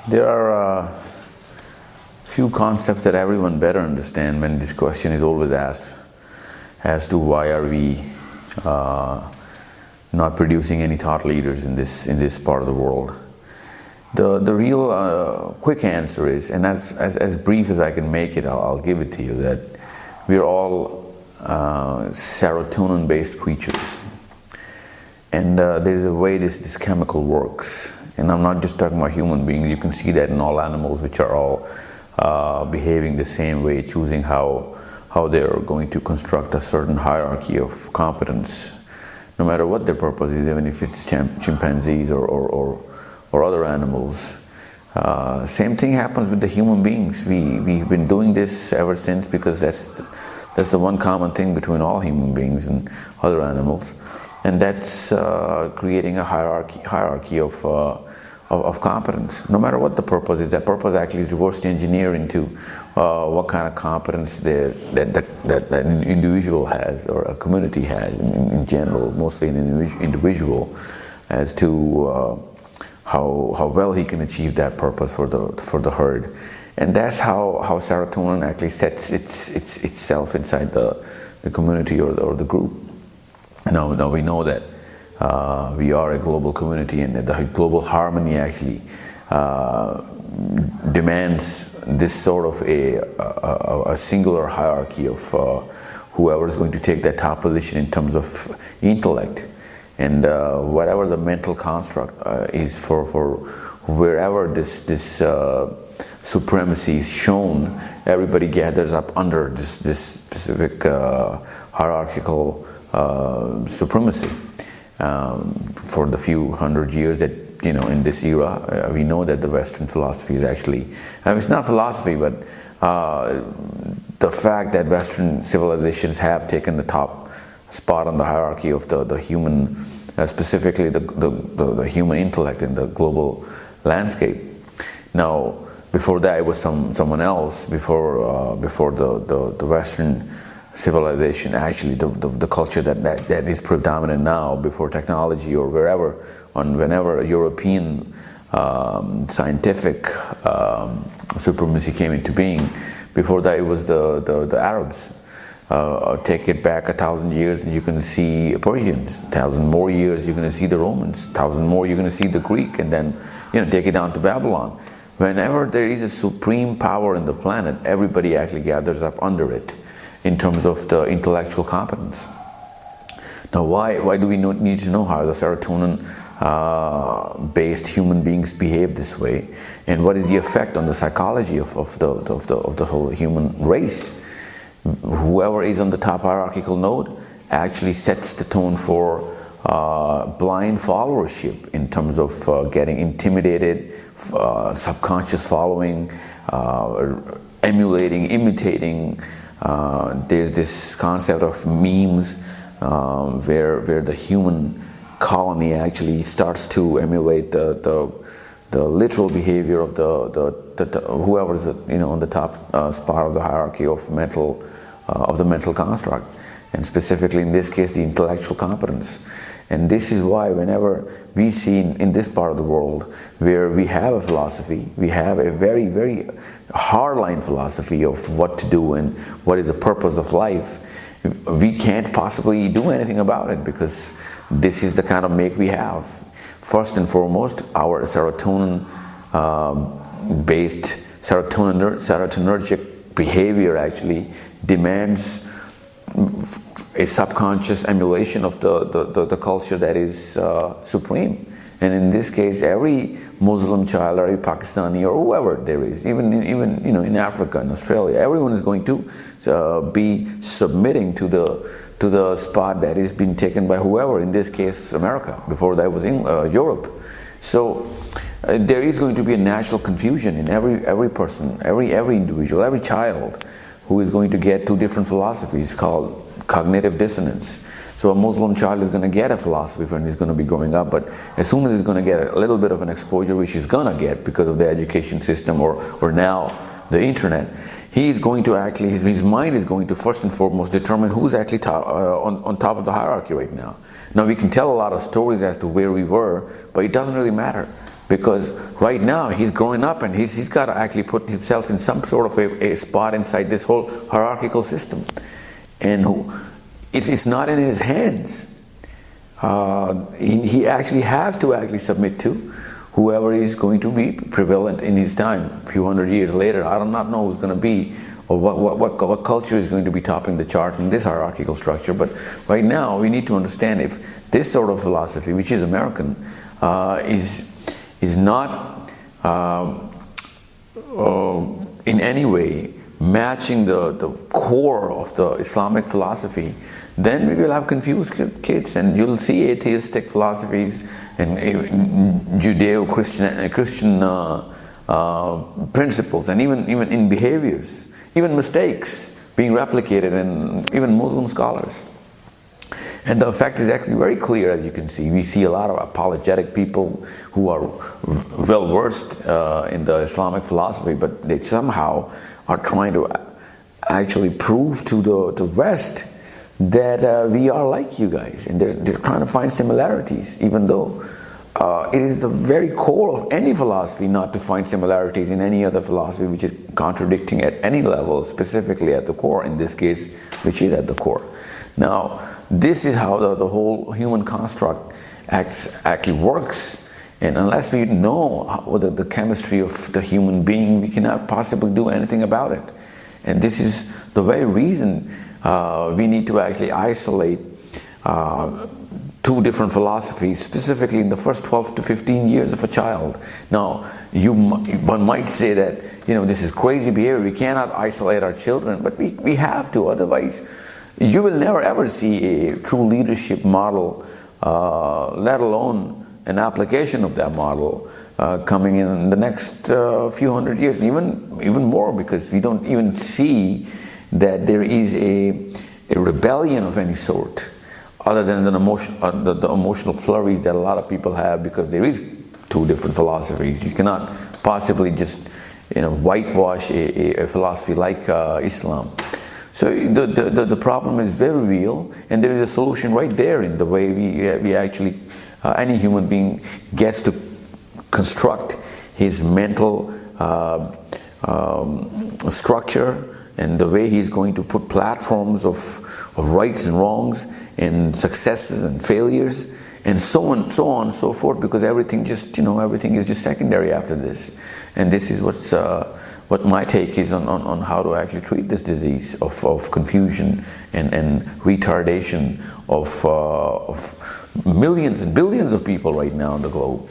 There are few concepts that everyone better understand when this question is always asked as to why are we not producing any thought leaders in this part of the world. The real quick answer is, and as brief as I can make it, I'll give it to you, that we're all serotonin-based creatures. And there's a way this chemical works. And I'm not just talking about human beings. You can see that in all animals, which are all behaving the same way, choosing how they're going to construct a certain hierarchy of competence, no matter what their purpose is, even if it's chimpanzees or other animals. Same thing happens with the human beings. We've been doing this ever since, because that's the one common thing between all human beings and other animals, and that's creating a hierarchy of competence. No matter what the purpose is, that purpose actually is reverse engineered into what kind of competence that an individual has, or a community has in general, mostly an individual, as to how well he can achieve that purpose for the herd. And that's how serotonin actually sets itself inside the community or the group. Now we know that we are a global community, and that the global harmony actually demands this sort of a singular hierarchy of whoever is going to take that top position in terms of intellect. And whatever the mental construct is for wherever this supremacy is shown, everybody gathers up under this specific hierarchical supremacy. For the few hundred years that, in this era, we know that the Western philosophy is actually, it's not philosophy, but the fact that Western civilizations have taken the top spot on the hierarchy of the human, specifically the human intellect in the global landscape. Now, before that, it was someone else. Before the Western civilization, actually the culture that is predominant now, before technology or whenever European scientific supremacy came into being, before that it was the Arabs. Take it back 1,000 years and you can see Persians. 1,000 more years you're going to see the Romans. 1,000 more you're going to see the Greek, and then take it down to Babylon. Whenever there is a supreme power in the planet, everybody actually gathers up under it in terms of the intellectual competence. Now, why do we need to know how the serotonin based human beings behave this way, and what is the effect on the psychology of the whole human race? Whoever is on the top hierarchical node actually sets the tone for blind followership in terms of getting intimidated, subconscious following, emulating, imitating. There's this concept of memes where the human colony actually starts to emulate the literal behavior of the whoever's on the top spot of the hierarchy of the mental construct, and specifically in this case the intellectual competence. And this is why whenever we see in this part of the world where we have a philosophy, we have a very, very hardline philosophy of what to do and what is the purpose of life, we can't possibly do anything about it, because this is the kind of make we have. First and foremost, our serotonin based serotonergic behavior actually demands a subconscious emulation of the culture that is supreme. And in this case, every Muslim child, or every Pakistani, or whoever there is, even in Africa and Australia, everyone is going to be submitting to the spot that is being taken by whoever. In this case, America. Before that was Europe. So there is going to be a natural confusion in every person, every individual, every child, who is going to get two different philosophies called cognitive dissonance. So a Muslim child is going to get a philosophy when he's going to be growing up, but as soon as he's going to get a little bit of an exposure, which he's going to get because of the education system or now the internet, he's going to actually, his mind is going to first and foremost determine who's actually on top of the hierarchy right now. Now we can tell a lot of stories as to where we were, but it doesn't really matter. Because right now he's growing up and he's got to actually put himself in some sort of a spot inside this whole hierarchical system. And it is not in his hands. He actually has to actually submit to whoever is going to be prevalent in his time. A few hundred years later, I do not know who's going to be, or what culture is going to be topping the chart in this hierarchical structure. But right now, we need to understand if this sort of philosophy, which is American, is not in any way matching the core of the Islamic philosophy, then we will have confused kids, and you'll see atheistic philosophies and Judeo-Christian principles, and even in behaviors, even mistakes being replicated in even Muslim scholars. And the effect is actually very clear, as you can see. We see a lot of apologetic people who are well versed in the Islamic philosophy, but they somehow are trying to actually prove to the West that we are like you guys, and they're trying to find similarities, even though it is the very core of any philosophy not to find similarities in any other philosophy which is contradicting at any level, specifically at the core, in this case, which is at the core. Now, this is how the whole human construct actually works. And unless we know the chemistry of the human being, we cannot possibly do anything about it. And this is the very reason we need to actually isolate two different philosophies, specifically in the first 12 to 15 years of a child. Now, one might say that, this is crazy behavior, we cannot isolate our children, but we have to, otherwise you will never ever see a true leadership model, let alone an application of that model coming in the next few hundred years, and even more, because we don't even see that there is a rebellion of any sort, other than the emotional flurries that a lot of people have, because there is two different philosophies. You cannot possibly just whitewash a philosophy like Islam. So the problem is very real, and there is a solution right there in the way we actually any human being gets to construct his mental structure, and the way he's going to put platforms of rights and wrongs and successes and failures and so on and so forth, because everything is just secondary after this. And this is what my take is on how to actually treat this disease of confusion and retardation of millions and billions of people right now on the globe.